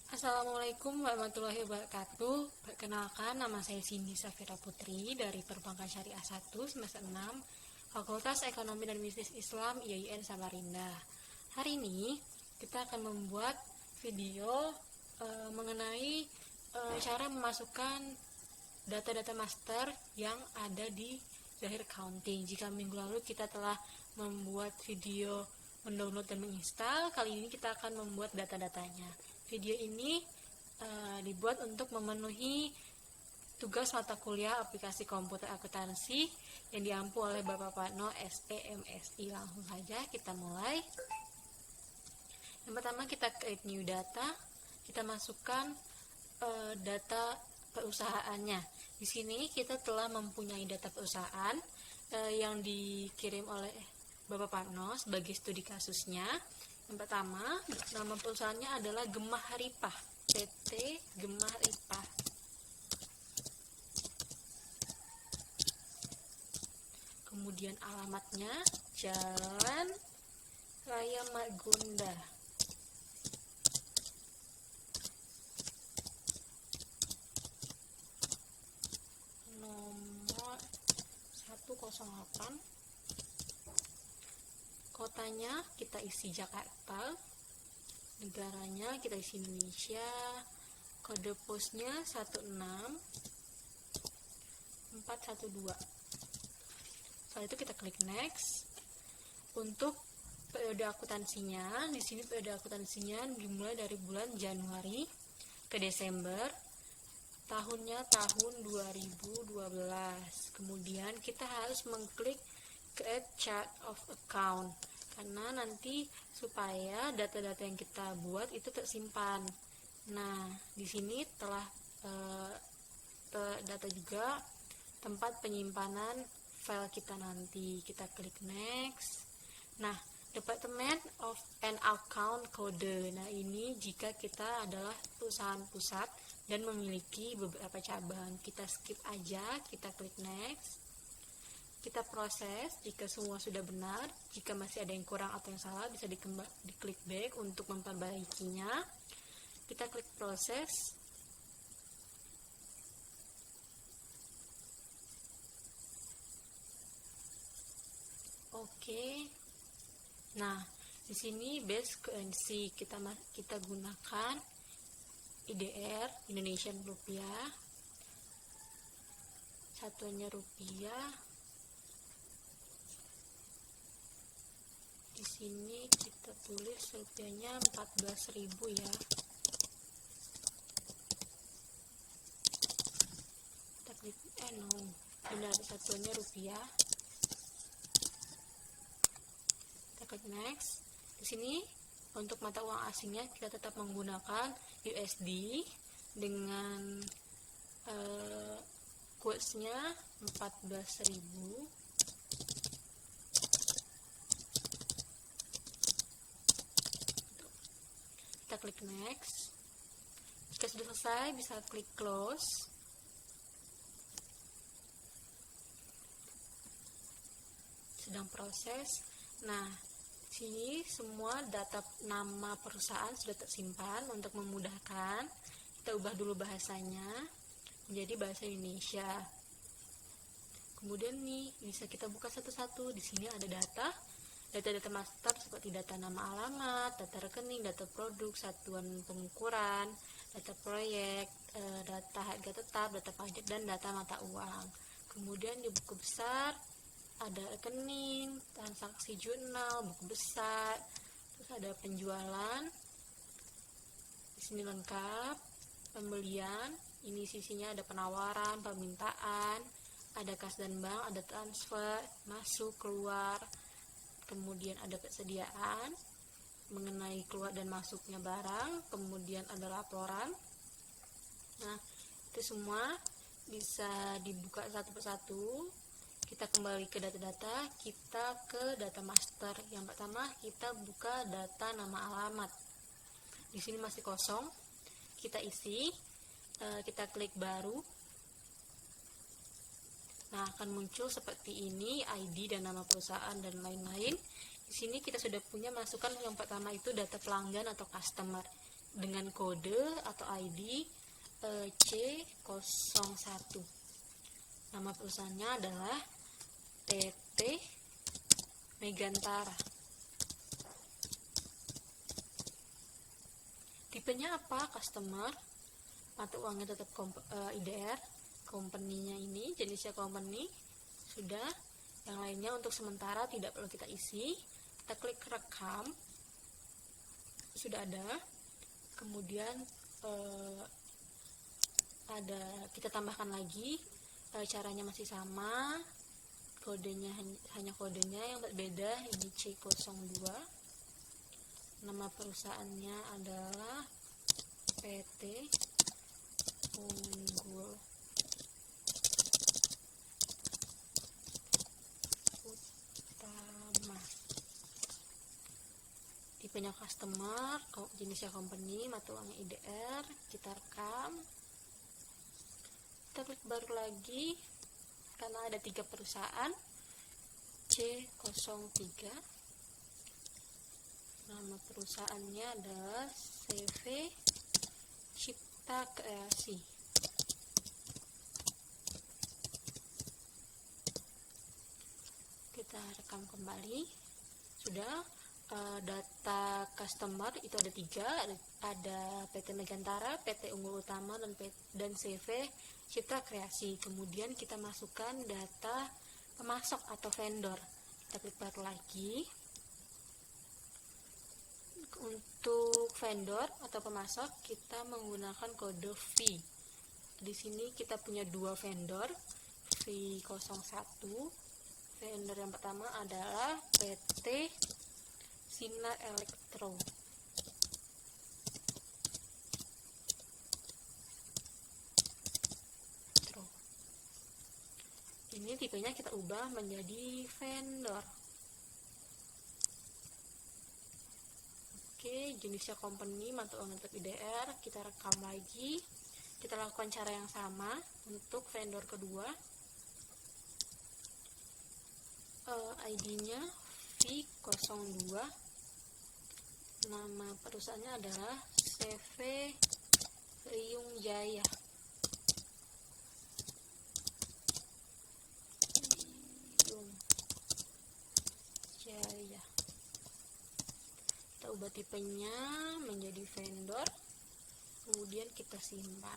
Assalamualaikum warahmatullahi wabarakatuh. Perkenalkan, nama saya Cindy Safira Putri dari Perbankan Syariah 1 semester 6, Fakultas Ekonomi dan Bisnis Islam IAIN Samarinda. Hari ini kita akan membuat video mengenai cara memasukkan data-data master yang ada di Zahir Accounting. Jika minggu lalu kita telah membuat video mendownload dan menginstal, kali ini kita akan membuat data-datanya. Video ini dibuat untuk memenuhi tugas mata kuliah aplikasi komputer akuntansi yang diampu oleh Bapak Patno SEMSI. Langsung saja kita mulai. Yang pertama, kita create new data. Kita masukkan data perusahaannya. Di sini kita telah mempunyai data perusahaan yang dikirim oleh Bapak Patno sebagai studi kasusnya. Yang pertama, nama perusahaannya adalah Gemah Ripah, PT Gemah Ripah. Kemudian alamatnya Jalan Raya Margonda. Nomor 108. Kotanya kita isi Jakarta, negaranya kita isi Indonesia, kode posnya 16412. Setelah itu kita klik next. Untuk periode akuntansinya, di sini periode akuntansinya dimulai dari bulan Januari ke Desember, tahunnya tahun 2012. Kemudian kita harus mengklik create chart of account, karena nanti supaya data-data yang kita buat itu tersimpan. Nah, di sini telah terdata juga tempat penyimpanan file kita nanti. Kita klik next. Nah, Department of an Account Code. Nah, ini jika kita adalah perusahaan pusat dan memiliki beberapa cabang. Kita skip aja, kita klik next. Kita proses. Jika semua sudah benar, jika masih ada yang kurang atau yang salah, bisa diklik back untuk memperbaikinya. Kita klik proses. Oke. Nah, di sini base currency kita gunakan IDR, Indonesian Rupiah. Satuannya rupiah. Di sini kita tulis rupiahnya 14.000 ya. Kita klik benar, satuannya rupiah. Kita klik next. Di sini untuk mata uang asingnya kita tetap menggunakan USD dengan quotes-nya 14.000. Kita klik next. Jika sudah selesai, bisa klik close. Sedang proses. Nah, sini semua data nama perusahaan sudah tersimpan. Untuk memudahkan, kita ubah dulu bahasanya menjadi bahasa Indonesia. Kemudian nih bisa kita buka satu-satu. Di sini ada data master seperti data nama alamat, data rekening, data produk, satuan pengukuran, data proyek, data harga tetap, data pajak, dan data mata uang. Kemudian di buku besar ada rekening, transaksi jurnal, buku besar, terus ada penjualan. Di sini lengkap, pembelian, ini sisinya ada penawaran, permintaan, ada kas dan bank, ada transfer, masuk, keluar. Kemudian ada persediaan mengenai keluar dan masuknya barang, kemudian ada laporan. Nah, itu semua bisa dibuka satu persatu. Kita kembali ke data-data, kita ke data master. Yang pertama kita buka data nama alamat. Di sini masih kosong, kita isi, kita klik baru. Nah, akan muncul seperti ini, ID dan nama perusahaan dan lain-lain. Di sini kita sudah punya masukan yang pertama itu data pelanggan atau customer. dengan kode atau ID C01. Nama perusahaannya adalah PT Megantara. Tipenya apa? Customer, mata uangnya tetap IDR, company-nya ini jenisnya company, sudah. Yang lainnya untuk sementara tidak perlu kita isi. Kita klik rekam, sudah ada. Kemudian kita tambahkan lagi, caranya masih sama, kodenya hanya kodenya yang berbeda. Ini C02. Nama perusahaannya adalah PT Unggul Utama. Tipenya customer, jenisnya company, mata uangnya IDR. Kita rekam, kita klik baru lagi karena ada 3 perusahaan. C03. Nama perusahaannya adalah CV Cipta Kreasi. Kita rekam kembali. Sudah. Data customer itu ada 3, ada PT Megantara, PT Unggul Utama, dan CV Cipta Kreasi. Kemudian kita masukkan data pemasok atau vendor. Kita klik baru lagi. Untuk vendor atau pemasok kita menggunakan kode V. Di sini kita punya 2 vendor, V01. Vendor yang pertama adalah PT Sinar Elektro. Ini tipenya kita ubah menjadi vendor. Oke, jenisnya company, mata uang tetap IDR. Kita rekam lagi. Kita lakukan cara yang sama untuk vendor kedua. ID-nya V02. Nama perusahaannya adalah CV Riung Jaya. Kita ubah tipenya menjadi vendor, kemudian kita simpan.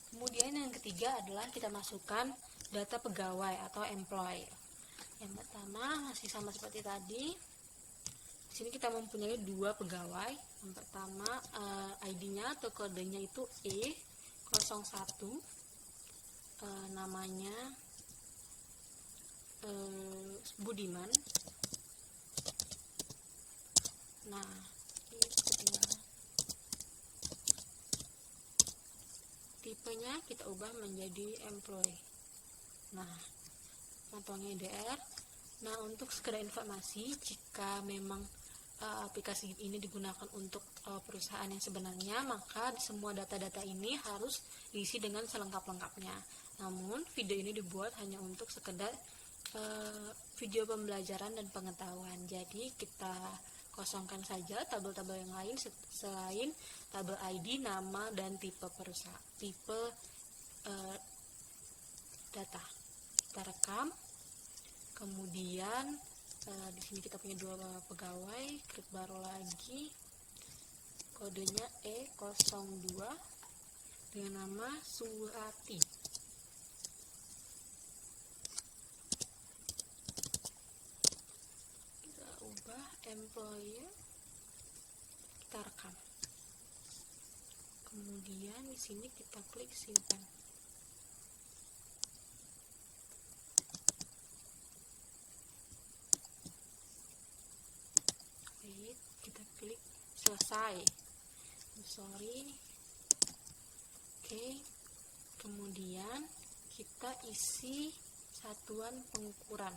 Kemudian yang ketiga adalah kita masukkan data pegawai atau employee. Yang pertama masih sama seperti tadi. Di sini kita mempunyai 2 pegawai. Yang pertama ID-nya atau kodenya itu E01. Namanya Budiman. Nah, itu dia. Tipenya kita ubah menjadi employee. Nah, kantongnya IDR. Nah, untuk sekedar informasi, jika memang aplikasi ini digunakan untuk perusahaan yang sebenarnya, maka semua data-data ini harus diisi dengan selengkap-lengkapnya. Namun, video ini dibuat hanya untuk sekedar video pembelajaran dan pengetahuan. Jadi, kita kosongkan saja tabel-tabel yang lain selain tabel ID, nama, dan tipe perusahaan, tipe data. Kita rekam. Kemudian di sini kita punya 2 pegawai, klik baru lagi. Kodenya E02 dengan nama Surati. Kita ubah employee, kita rekam. Kemudian di sini kita klik simpan. Kita klik selesai. Oke. Kemudian kita isi satuan pengukuran.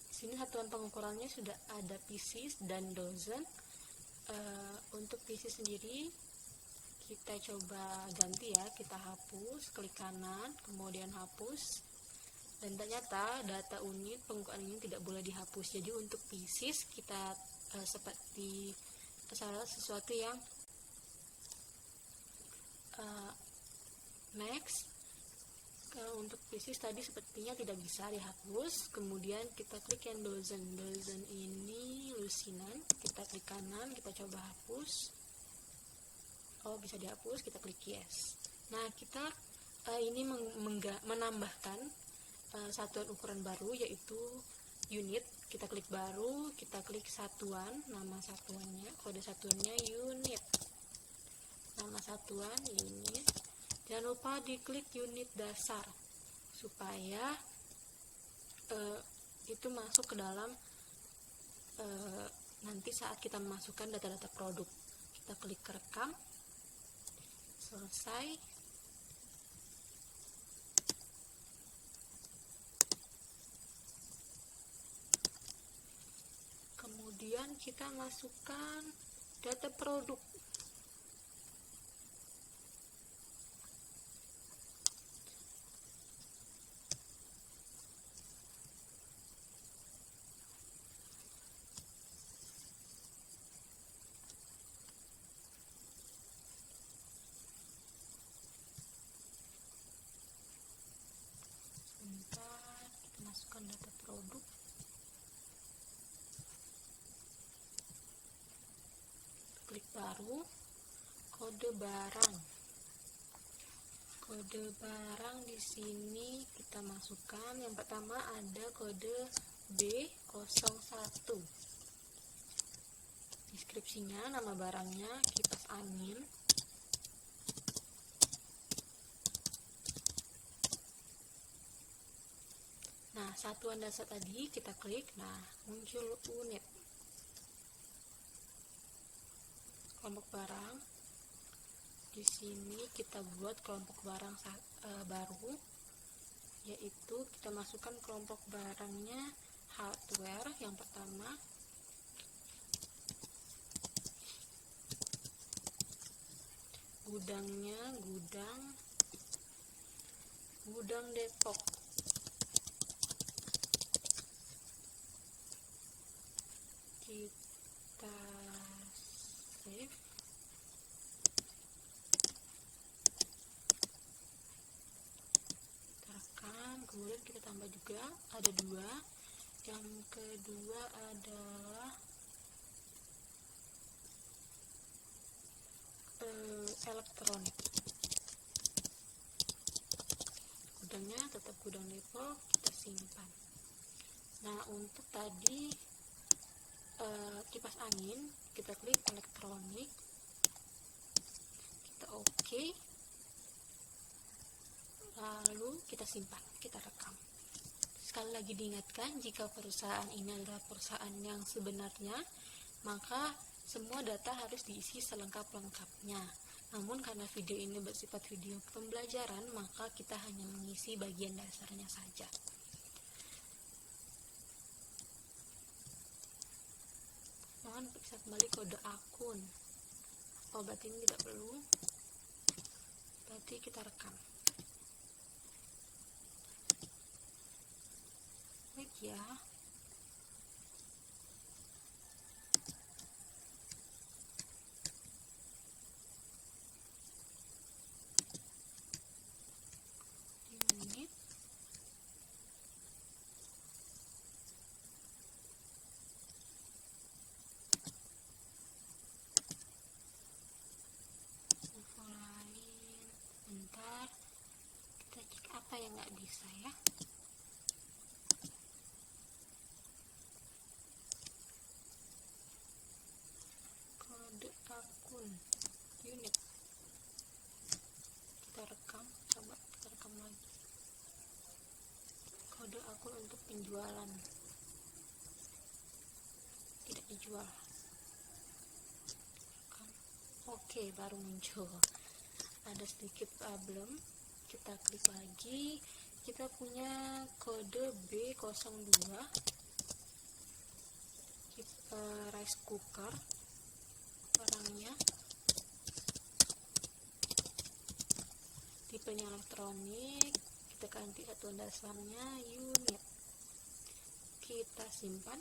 Di sini satuan pengukurannya sudah ada pieces dan dozen. Untuk pieces sendiri kita coba ganti ya, kita hapus, klik kanan, kemudian hapus. Dan ternyata data unit pengukuran ini tidak boleh dihapus. Jadi untuk pieces kita seperti sesuatu yang Next, untuk pieces tadi sepertinya tidak bisa dihapus. Kemudian kita klik yang dozen ini lusinan, kita klik kanan, kita coba hapus. Oh, bisa dihapus, kita klik yes. Nah, kita ini menambahkan satuan ukuran baru, yaitu unit. Kita klik baru, kita klik satuan, nama satuannya, kode satuannya unit, nama satuan unit. Jangan lupa diklik unit dasar supaya itu masuk ke dalam nanti saat kita memasukkan data-data produk. Kita klik rekam, selesai. Kemudian kita masukkan data produk. Sebentar, kita masukkan data produk. Klik baru, kode barang. Kode barang di sini kita masukkan. Yang pertama ada kode B01. Deskripsinya, nama barangnya kipas angin. Nah, satuan dasar tadi kita klik. Nah, muncul unit. Kelompok barang. Di sini kita buat kelompok barang baru, yaitu kita masukkan kelompok barangnya hardware yang pertama. Gudangnya gudang Depok. Kita save. Kita rekam, kemudian kita tambah juga ada 2. Yang kedua adalah elektronik. Gudangnya tetap gudang Depok, kita simpan. Nah, untuk tadi kipas angin, kita klik elektronik, kita oke, lalu kita simpan, kita rekam. Sekali lagi diingatkan, jika perusahaan ini adalah perusahaan yang sebenarnya, maka semua data harus diisi selengkap-lengkapnya. Namun karena video ini bersifat video pembelajaran, maka kita hanya mengisi bagian dasarnya saja. Mohon periksa kembali kode akun. Oh, berarti ini tidak perlu. Berarti kita rekam. Baik ya. Unit. Info lain. Bentar. Kita cek apa yang nggak bisa ya. Kode akun unit. Kita rekam, coba kita rekam lagi. Kode akun untuk penjualan. Tidak dijual. Rekam. Oke, baru muncul. Ada sedikit problem. Kita klik lagi. Kita punya kode B02. Rice cooker. Barangnya tipenya elektronik, kita ganti satuan dasarnya unit, kita simpan.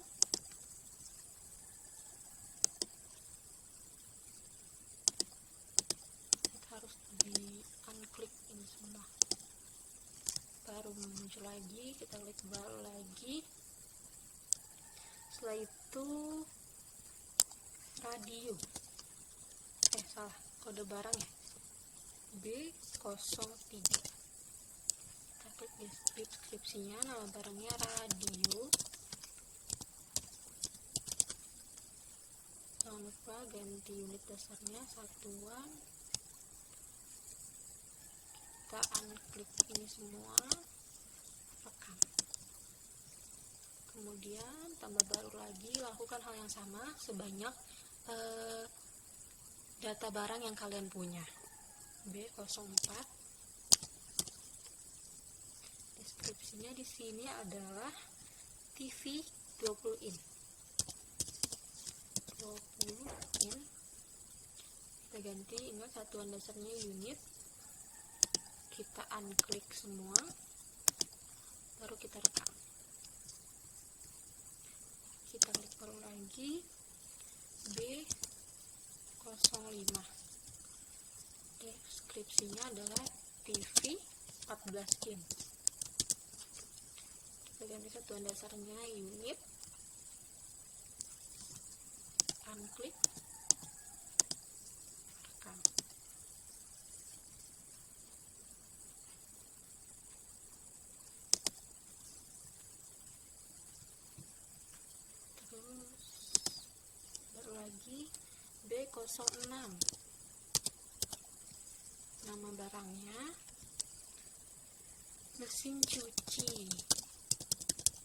Kita harus di unklik ini semua, baru muncul lagi, kita klik baru lagi. Setelah itu radio, salah, kode barang ya, B03. Kita klik deskripsinya, nama barangnya radio. Jangan lupa ganti unit dasarnya satuan. Kita unklik ini semua, rekam. Kemudian tambah baru lagi, lakukan hal yang sama sebanyak data barang yang kalian punya. B04. Deskripsinya di sini adalah TV 20 in. 20 in. Kita ganti, ingat satuan dasarnya unit. Kita unklik semua, baru kita rekam. Kita klik baru lagi, B05. Deskripsinya adalah TV 14 in. Kita ganti satuan dasarnya unit, unklik, rekam. Terus baru lagi B06. Nama barangnya mesin cuci.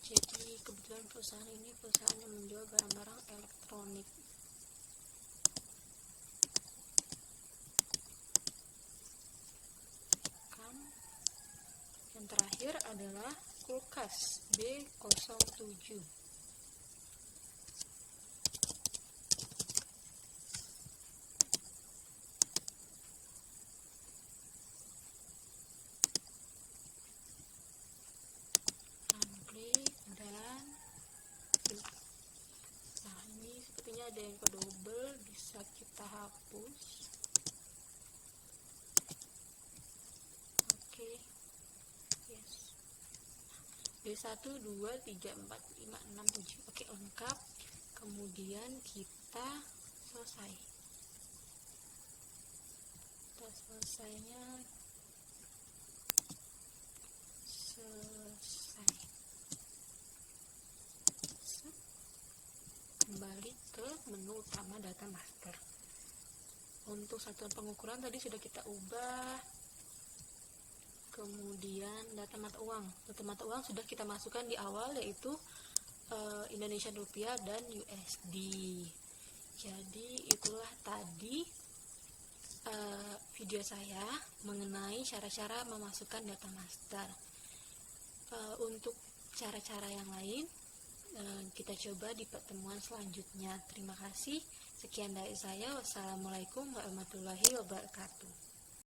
Jadi kebetulan perusahaan ini perusahaan yang menjual barang-barang elektronik. Yang terakhir adalah kulkas, B07. Unklik dan klik. Nah, ini sepertinya ada yang kedouble, bisa kita hapus. Oke. Yes. B1, 2, 3, 4, 5, 6, 7. Oke, lengkap. Kemudian kita selesai. Kita selesai. Kembali ke menu utama data master. Untuk satuan pengukuran tadi sudah kita ubah. Kemudian data mata uang sudah kita masukkan di awal, yaitu Indonesian Rupiah dan USD. Jadi itulah tadi video saya mengenai cara-cara memasukkan data master. Untuk cara-cara yang lain kita coba di pertemuan selanjutnya. Terima kasih. Sekian dari saya. Wassalamualaikum warahmatullahi wabarakatuh.